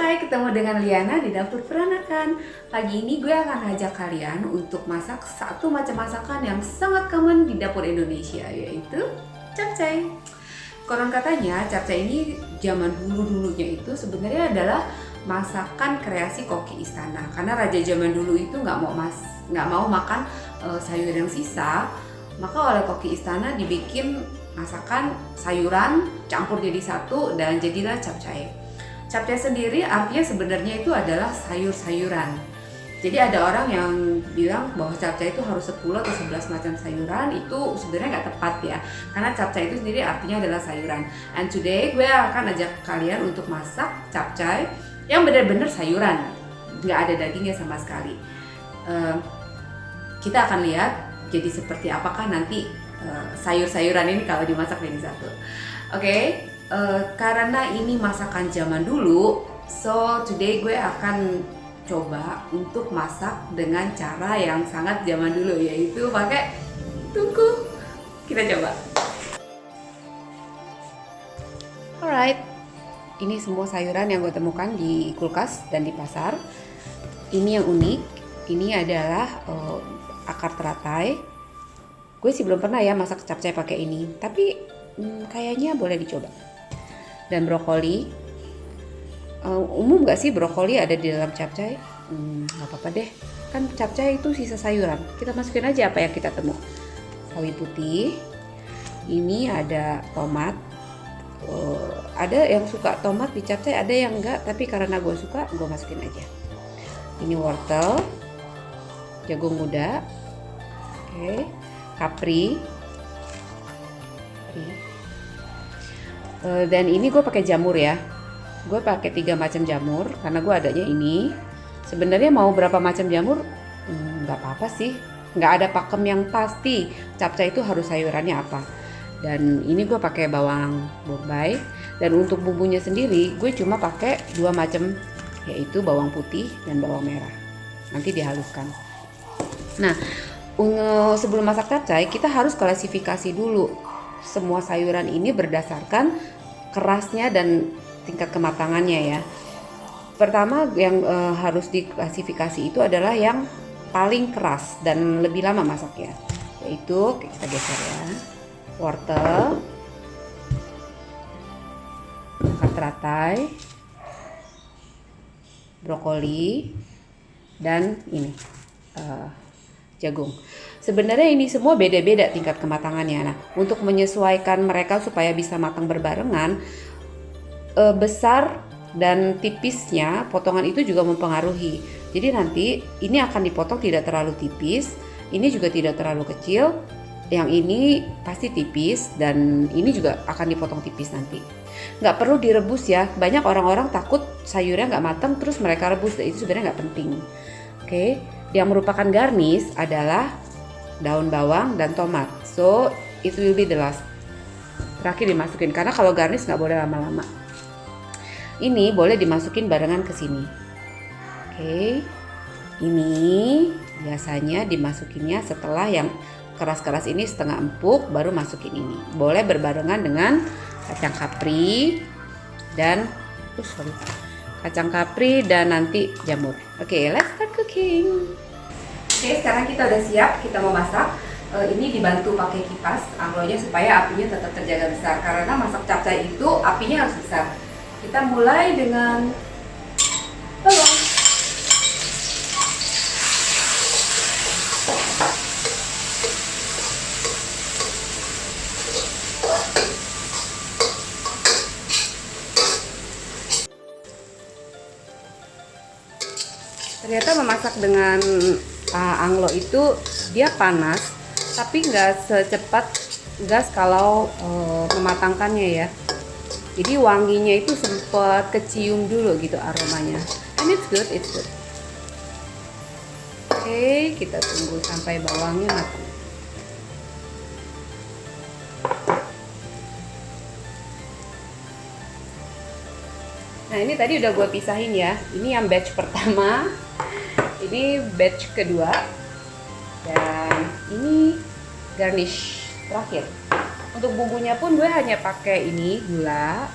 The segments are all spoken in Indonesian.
Hai, ketemu dengan Liana di Dapur Peranakan. Pagi ini gue akan ngajak kalian untuk masak satu macam masakan yang sangat common di dapur Indonesia, yaitu capcay. Konon katanya capcay ini zaman dulu-dulunya itu sebenarnya adalah masakan kreasi koki istana. Karena raja zaman dulu itu nggak mau makan sayur yang sisa, maka oleh koki istana dibikin masakan sayuran campur jadi satu dan jadilah capcay. Capcay sendiri artinya sebenarnya itu adalah sayur-sayuran. Jadi ada orang yang bilang bahwa capcay itu harus 10 atau 11 macam sayuran. Itu sebenarnya nggak tepat ya, karena capcay itu sendiri artinya adalah sayuran. And today gue akan ajak kalian untuk masak capcay yang benar-benar sayuran, nggak ada dagingnya sama sekali. Kita akan lihat jadi seperti apakah nanti sayur-sayuran ini kalau dimasak jadi satu. Oke. Karena ini masakan zaman dulu, so today gue akan coba untuk masak dengan cara yang sangat zaman dulu, yaitu pakai tungku. Kita coba. Alright, ini semua sayuran yang gue temukan di kulkas dan di pasar. Ini yang unik, ini adalah akar teratai. Gue sih belum pernah ya masak capcay pakai ini, tapi kayaknya boleh dicoba. Dan brokoli, umum gak sih brokoli ada di dalam capcay? Gak apa-apa deh, kan capcay itu sisa sayuran, kita masukin aja apa yang kita temu. Sawi putih, ini ada tomat, ada yang suka tomat di capcay, ada yang enggak, tapi karena gue suka, gue masukin aja. Ini wortel, jagung muda, oke, kapri. Dan ini gue pakai jamur ya, gue pakai 3 macam jamur karena gue adanya ini. Sebenarnya mau berapa macam jamur nggak apa-apa sih, nggak ada pakem yang pasti capcay itu harus sayurannya apa. Dan ini gue pakai bawang bombay, dan untuk bumbunya sendiri gue cuma pakai 2 macam, yaitu bawang putih dan bawang merah, nanti dihaluskan. Nah, sebelum masak capcay kita harus klasifikasi dulu semua sayuran ini berdasarkan kerasnya dan tingkat kematangannya ya. Pertama yang harus diklasifikasi itu adalah yang paling keras dan lebih lama masaknya, yaitu kita geser ya, wortel, akar teratai, brokoli, dan ini jagung. Sebenarnya ini semua beda-beda tingkat kematangannya. Nah, untuk menyesuaikan mereka supaya bisa matang berbarengan, besar dan tipisnya potongan itu juga mempengaruhi. Jadi nanti ini akan dipotong tidak terlalu tipis, ini juga tidak terlalu kecil, yang ini pasti tipis, dan ini juga akan dipotong tipis nanti. Nggak perlu direbus ya, banyak orang-orang takut sayurnya nggak matang terus mereka rebus, itu sebenarnya nggak penting. Oke, yang merupakan garnish adalah daun bawang dan tomat, so it will be the last, terakhir dimasukin, karena kalau garnish nggak boleh lama-lama. Ini boleh dimasukin barengan ke sini. Oke, ini biasanya dimasukinnya setelah yang keras-keras ini setengah empuk, baru masukin ini. Boleh berbarengan dengan kacang kapri dan kacang kapri dan nanti jamur. Oke, let's start cooking. Oke, sekarang kita udah siap, kita mau masak. Ini dibantu pakai kipas anglonya supaya apinya tetap terjaga besar, karena masak capcay itu apinya harus besar. Kita mulai dengan bawang. Ternyata memasak dengan anglo itu dia panas, tapi nggak secepat gas kalau mematangkannya ya. Jadi wanginya itu sempat kecium dulu gitu aromanya, and it's good. Oke, kita tunggu sampai bawangnya matang. Nah, ini tadi udah gue pisahin ya, ini yang batch pertama, ini batch kedua, dan ini garnish terakhir. Untuk bumbunya pun gue hanya pakai ini gula,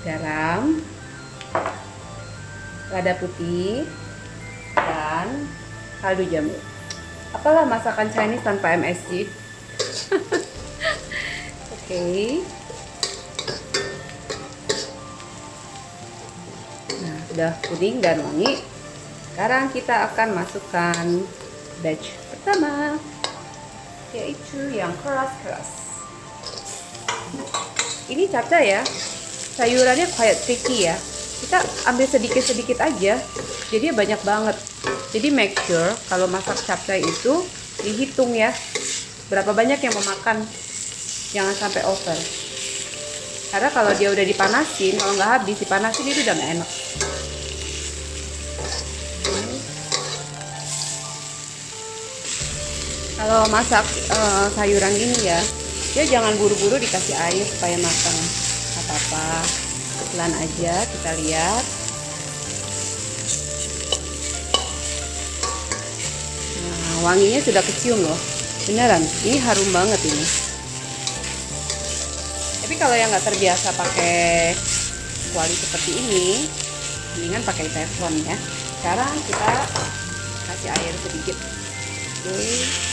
garam, lada putih, dan kaldu jamur. Apalah masakan Chinese tanpa MSG. Oke. Nah, udah kuning dan wangi. Sekarang kita akan masukkan batch pertama, yaitu yang keras-keras. Ini capcay ya, sayurannya kayak tricky ya. Kita ambil sedikit-sedikit aja, jadi banyak banget. Jadi make sure kalau masak capcay itu dihitung ya, berapa banyak yang mau makan. Jangan sampai over. Karena kalau dia udah dipanasin, kalau nggak habis dipanasin itu udah nggak enak. Kalau masak sayuran ini ya, dia jangan buru-buru dikasih air supaya matang. Gak apa-apa, pelan aja kita lihat. Nah, wanginya sudah kecium loh, beneran. Ini harum banget ini. Tapi kalau yang nggak terbiasa pakai kuali seperti ini, mendingan pakai teflon ya. Sekarang kita kasih air sedikit. Oke.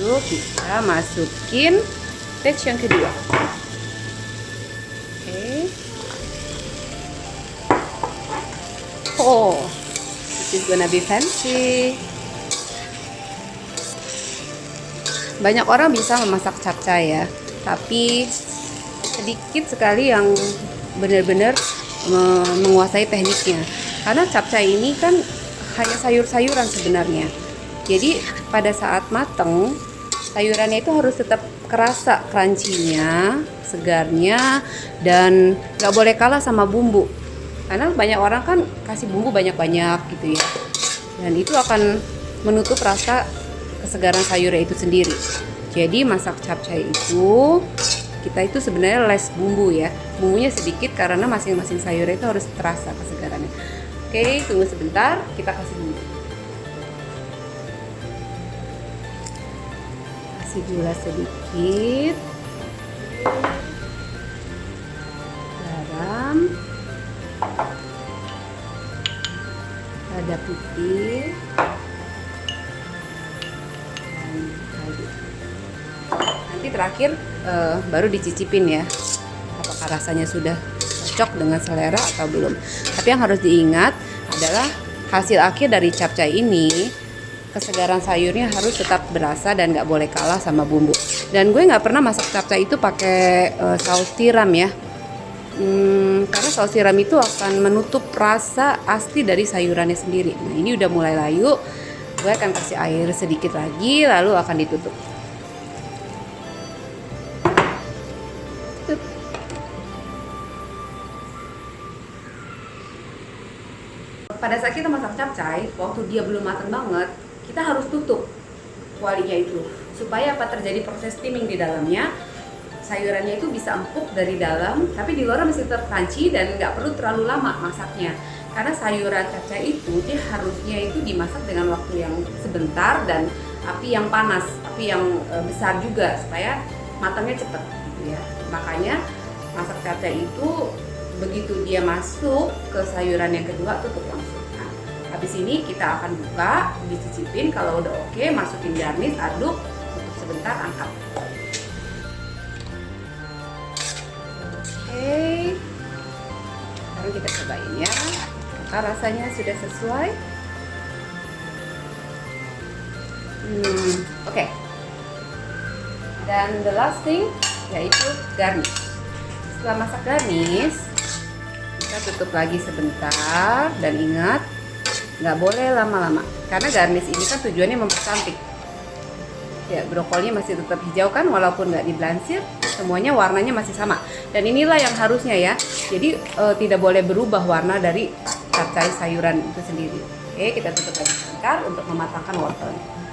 Lalu kita masukin batch yang kedua. Oke. Oh, this is gonna be fancy. Banyak orang bisa memasak capcay ya, tapi sedikit sekali yang benar-benar menguasai tekniknya. Karena capcay ini kan hanya sayur-sayuran sebenarnya. Jadi pada saat mateng, sayurannya itu harus tetap kerasa crunchy-nya, segarnya, dan nggak boleh kalah sama bumbu. Karena banyak orang kan kasih bumbu banyak-banyak gitu ya, dan itu akan menutup rasa kesegaran sayurnya itu sendiri. Jadi masak capcay itu kita itu sebenarnya less bumbu ya, bumbunya sedikit karena masing-masing sayurnya itu harus terasa kesegarannya. Oke, tunggu sebentar, kita kasih bumbu. Kasih gula sedikit, garam, lada putih, dan kaldu. Nanti terakhir baru dicicipin ya, apakah rasanya sudah cocok dengan selera atau belum. Tapi yang harus diingat adalah hasil akhir dari capcay ini, kesegaran sayurnya harus tetap berasa dan nggak boleh kalah sama bumbu. Dan gue nggak pernah masak capcay itu pakai saus tiram ya, karena saus tiram itu akan menutup rasa asli dari sayurannya sendiri. Nah, ini udah mulai layu, gue akan kasih air sedikit lagi, lalu akan ditutup. Pada saat kita masak capcay, waktu dia belum matang banget, kita harus tutup kualinya itu supaya apa, terjadi proses steaming di dalamnya. Sayurannya itu bisa empuk dari dalam, tapi di luar masih tetap crunchy dan nggak perlu terlalu lama masaknya. Karena sayuran capcay itu dia harusnya itu dimasak dengan waktu yang sebentar dan api yang panas, api yang besar juga supaya matangnya cepat gitu ya. Makanya masak capcay itu begitu dia masuk ke sayuran yang kedua, tutup langsung. Nah, habis ini kita akan buka, dicicipin. Kalau udah oke, masukin garnish, aduk, tutup sebentar, angkat. Oke, sekarang kita cobain ya, apakah rasanya sudah sesuai. Oke. Dan the last thing yaitu garnish. Setelah masak garnish, kita tutup lagi sebentar, dan ingat nggak boleh lama-lama karena garnish ini kan tujuannya mempercantik ya. Brokolinya masih tetap hijau kan, walaupun nggak diblansir, semuanya warnanya masih sama, dan inilah yang harusnya ya. Jadi tidak boleh berubah warna dari capcay sayuran itu sendiri. Oke, kita tutup lagi sebentar untuk mematangkan wortelnya.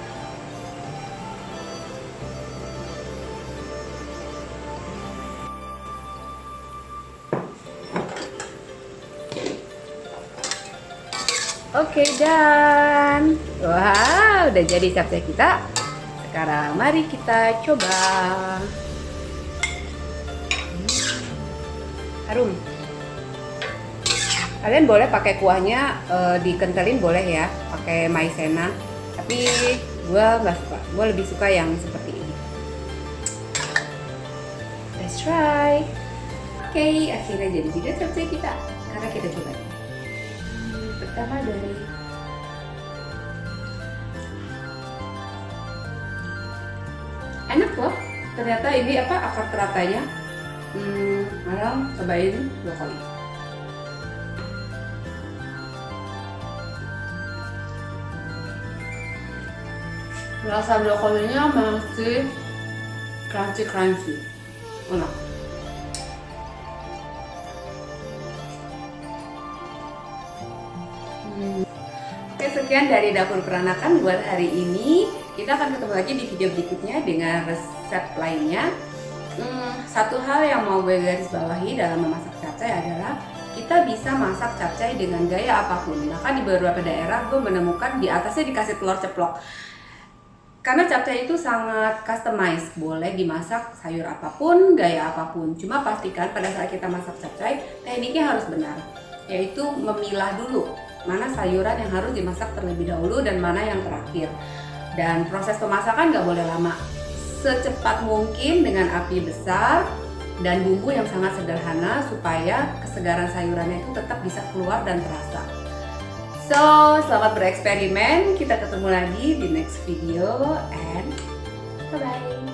Oke, dan wah, udah jadi capcay kita. Sekarang mari kita coba. Harum. Kalian boleh pakai kuahnya dikentelin boleh ya, pakai maizena. Tapi gue nggak suka. Gue lebih suka yang seperti ini. Let's try. Oke, akhirnya jadi juga capcay kita. Sekarang kita coba. Pertama dari enak loh, ternyata ini apa akar teratanya. Malam cobain 2 kali. Rasa brokolinya masih crunchy, enak. Oke, sekian dari Dapur Peranakan buat hari ini. Kita akan ketemu lagi di video berikutnya dengan resep lainnya. Satu hal yang mau gue garis bawahi dalam memasak capcay adalah kita bisa masak capcay dengan gaya apapun. Maka di beberapa daerah gue menemukan di atasnya dikasih telur ceplok. Karena capcay itu sangat customized, boleh dimasak sayur apapun, gaya apapun. Cuma pastikan pada saat kita masak capcay, tekniknya harus benar, yaitu memilah dulu mana sayuran yang harus dimasak terlebih dahulu dan mana yang terakhir. Dan proses pemasakan nggak boleh lama, secepat mungkin dengan api besar dan bumbu yang sangat sederhana supaya kesegaran sayurannya itu tetap bisa keluar dan terasa. So, selamat bereksperimen. Kita ketemu lagi di next video and bye-bye.